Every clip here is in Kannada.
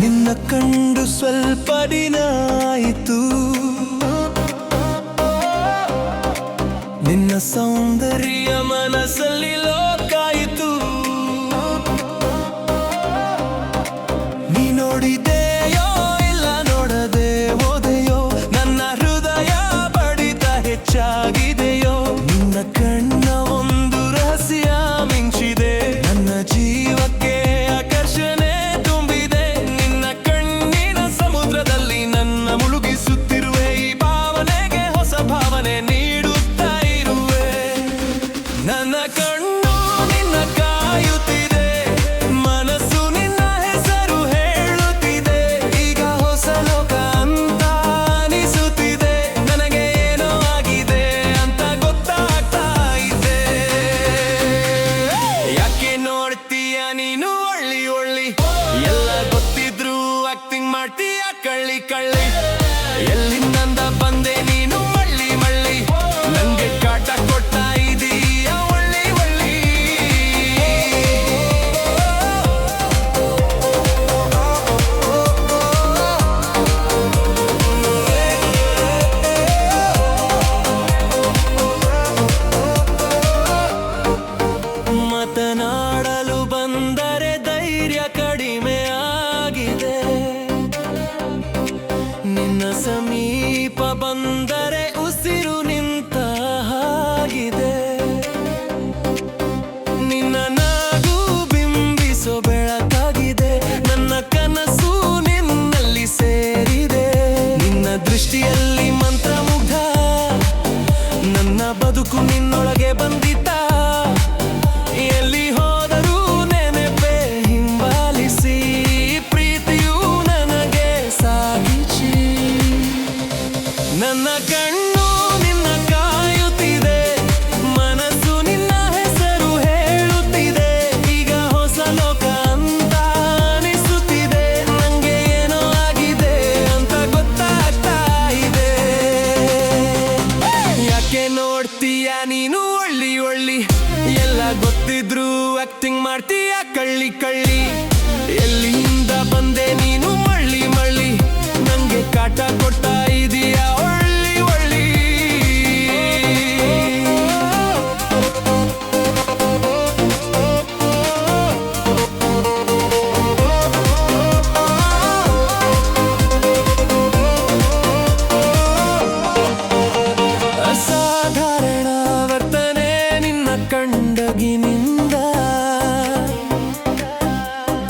ನಿನ್ನ ಕಂಡು ಸ್ವಲ್ಪ ದಿನ ಆಯಿತು, ನಿನ್ನ ಸೌಂದರ್ಯ ಮನಸ್ಸಲ್ಲಿ ಲೋಕಾಯಿತು. ನೀ ನೋಡಿದೆಯೋ ಇಲ್ಲ ನೋಡದೆ ಹೋದೆಯೋ, ನನ್ನ ಹೃದಯ ಬಡಿತ ಹೆಚ್ಚಾಗಿದೆಯೋ. ನಿನ್ನ ಕಣ್ಣ ಒಂದು ರಹಸ್ಯ ಮಿಂಚಿದೆ, ನನ್ನ ಜೀವಕ್ಕೆ ಆಕರ್ಷಣೆ ತುಂಬಿದೆ. ನಿನ್ನ ಕಣ್ಣಿನ ಸಮುದ್ರದಲ್ಲಿ ನನ್ನ ಮುಳುಗಿಸುತ್ತಿರುವೆ, ಈ ಭಾವನೆಗೆ ಹೊಸ ಭಾವನೆ ನೀಡುತ್ತಾ ಇರುವೆ. ನನ್ನ ಕಣ್ಣು ನಿನ್ನ ಕಾಯುತ್ತಿದೆ, ಮನಸ್ಸು ನಿನ್ನ ಹೆಸರು ಹೇಳುತ್ತಿದೆ. ಈಗ ಹೊಸ ಲೋಕ ಅಂತ ಅನಿಸುತ್ತಿದೆ, ನನಗೆ ಏನೋ ಆಗಿದೆ ಅಂತ ಗೊತ್ತಾಗ್ತಾ ಇದೆ. ಯಾಕೆ ನೋಡ್ತೀಯ ನೀನು ಒಳ್ಳಿ ಒಳ್ಳಿ, ಎಲ್ಲ ಗೊತ್ತಿದ್ರು ಆಕ್ಟಿಂಗ್ ಮಾಡ್ತೀಯ ಕಳ್ಳಿ ಕಳ್ಳಿ. ಎಲ್ಲಿಂದ ಬಂದೆ ನೀನು ಮಳ್ಳಿ ಮಳ್ಳಿ, ನಂಗೆ ಕಾಟ ಕೊಡ್ತಾ ಇದೀಯ ಒಳ್ಳಿ ಒಳ್ಳಿ. ಮಾತನಾಡಲು ಬಂದರೆ ಧೈರ್ಯ ಕಡಿಮೆ ಆಗಿದೆ, ನಿನ್ನ ಸಮೀಪ ಬಂದರೆ ಉಸಿರು ನಿಂತ ಹಾಗಿದೆ. ನಿನ್ನ ನಗು ಬಿಂಬಿಸೋ ಬೆಳಕಾಗಿದೆ, ನನ್ನ ಕನಸು ನಿನ್ನಲ್ಲಿ ಸೇರಿದೆ. ನಿನ್ನ ದೃಷ್ಟಿಯಲ್ಲಿ ಮಂತ್ರಮುಗ್ಧ, ನನ್ನ ಬದುಕು ನಿನ್ನೊಳಗೆ ಬಂದಿದ್ದ. ಎಲ್ಲಿ ಹೋದರೂ ನೆನಪೆ ಹಿಂಬಾಲಿಸಿ, ಪ್ರೀತಿಯು ನನಗೆ ಸಾಗಿಸಿ. ನನ್ನ ಕಣ್ಣು ನಿನ್ನ ಕಾಯುತ್ತಿದೆ, ಮನಸ್ಸು ನಿನ್ನ ಹೆಸರು ಹೇಳುತ್ತಿದೆ. ಈಗ ಹೊಸ ಲೋಕ ಅಂತ ಅನಿಸುತ್ತಿದೆ, ನಂಗೆ ಏನೋ ಆಗಿದೆ ಅಂತ ಗೊತ್ತಾಗ್ತಾ ಇದೆ. ಯಾಕೆ ನೋಡ್ತೀಯ ನೀನು ಒಳ್ಳಿ ಒಳ್ಳಿ, ಎಲ್ಲ ಗೊತ್ತಿದ್ರು ಆಕ್ಟಿಂಗ್ ಮಾಡ್ತೀಯ ಕಳ್ಳಿ ಕಳ್ಳಿ. ಎಲ್ಲಿಂದ ಬಂದೆ ನೀನು ಮಳ್ಳಿ ಮಳ್ಳಿ, ನಂಗೆ ಕಾಟ ಕೊಡ್ತಾ ಇದೀಯ ಒಳ್ಳಿ ಒಳ್ಳಿ. ಅಸಾಧಾರಣ ವರ್ತನೆ ನಿನ್ನ ಕಂಡಗಿನಿಂದ,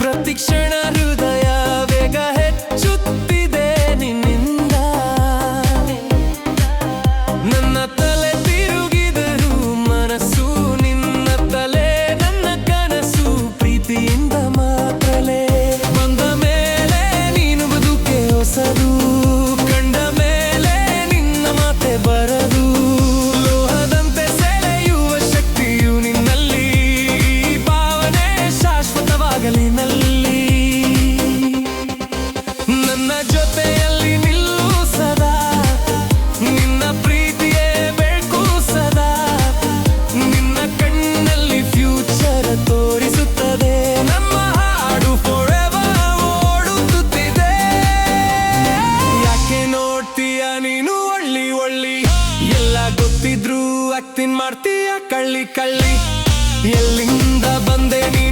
ಪ್ರತಿಕ್ಷಣ ಹೃದಯ ವೇಗ ಹೆಚ್ಚುತ್ತಿದೆ ನಿನ್ನಿಂದ. ನನ್ನ ತಲೆ ತಿರುಗಿದರೂ ಮನಸ್ಸು ನಿನ್ನ ತಲೆ, ನನ್ನ ಕನಸು ಪ್ರೀತಿಯಿಂದ ಮಾತ್ರಲೇ. ಬಂದ ಮೇಲೆ ನೀನು ಬದುಕೆ ಹೊಸದು, ಕಂಡ ಮೇಲೆ ನಿನ್ನ ಮಾತೆ ಬರದು. ಲೋಹದಂತೆ ಸೆಳೆಯುವ ಶಕ್ತಿಯು ನಿನ್ನಲ್ಲಿ, ಭಾವನೆ ಶಾಶ್ವತವಾಗಲಿ ನಲ್ಲಿ. ನನ್ನ ಜೊತೆಯಲ್ಲಿ ನಿಲ್ಲು ಸದಾ, ನಿನ್ನ ಪ್ರೀತಿಯೇ ಬೇಕು ಸದಾ. ನಿನ್ನ ಕಣ್ಣಲ್ಲಿ ಫ್ಯೂಚರ್ ತೋರಿಸುತ್ತದೆ, ನಮ್ಮ ಹಾಡು ಫಾರೆವರ್ ಓಡುತ್ತಿದೆ. ಯಾಕೆ ನೋಡ್ತೀಯ ನೀನು ಒಳ್ಳಿ ಒಳ್ಳಿ, ಎಲ್ಲ ಗೊತ್ತಿದ್ರು ಆಕ್ಟಿಂಗ್ ಮಾಡ್ತೀಯ ಕಳ್ಳಿ ಕಳ್ಳಿ. ಎಲ್ಲಿಂದ ಬಂದೆ ನೀನು